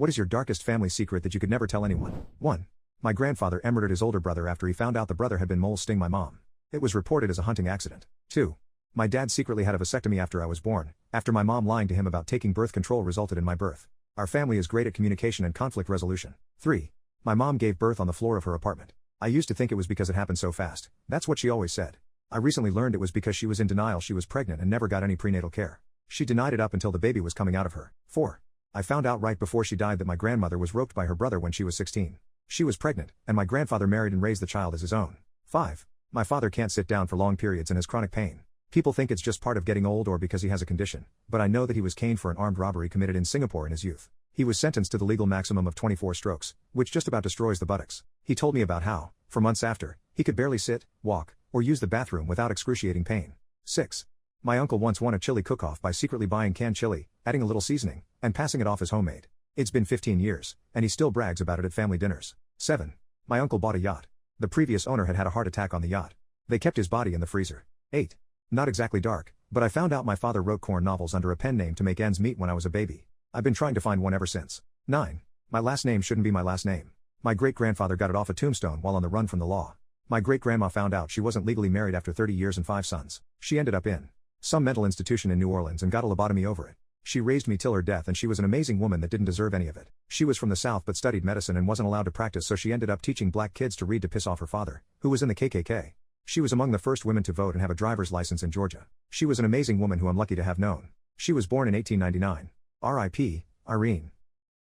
What is your darkest family secret that you could never tell anyone? 1. My grandfather murdered his older brother after he found out the brother had been moles sting my mom. It was reported as a hunting accident. 2. My dad secretly had a vasectomy after I was born, after my mom lying to him about taking birth control resulted in my birth. Our family is great at communication and conflict resolution. 3. My mom gave birth on the floor of her apartment. I used to think it was because it happened so fast. That's what she always said. I recently learned it was because she was in denial she was pregnant and never got any prenatal care. She denied it up until the baby was coming out of her. 4. I found out right before she died that my grandmother was roped by her brother when she was 16. She was pregnant, and my grandfather married and raised the child as his own. 5. My father can't sit down for long periods and has chronic pain. People think it's just part of getting old or because he has a condition, but I know that he was caned for an armed robbery committed in Singapore in his youth. He was sentenced to the legal maximum of 24 strokes, which just about destroys the buttocks. He told me about how, for months after, he could barely sit, walk, or use the bathroom without excruciating pain. 6. My uncle once won a chili cook-off by secretly buying canned chili, adding a little seasoning, and passing it off as homemade. It's been 15 years, and he still brags about it at family dinners. 7. My uncle bought a yacht. The previous owner had had a heart attack on the yacht. They kept his body in the freezer. 8. Not exactly dark, but I found out my father wrote corn novels under a pen name to make ends meet when I was a baby. I've been trying to find one ever since. 9. My last name shouldn't be my last name. My great-grandfather got it off a tombstone while on the run from the law. My great-grandma found out she wasn't legally married after 30 years and 5 sons. She ended up in some mental institution in New Orleans and got a lobotomy over it. She raised me till her death and she was an amazing woman that didn't deserve any of it. She was from the South but studied medicine and wasn't allowed to practice, so she ended up teaching black kids to read to piss off her father, who was in the KKK. She was among the first women to vote and have a driver's license in Georgia. She was an amazing woman who I'm lucky to have known. She was born in 1899. R.I.P., Irene.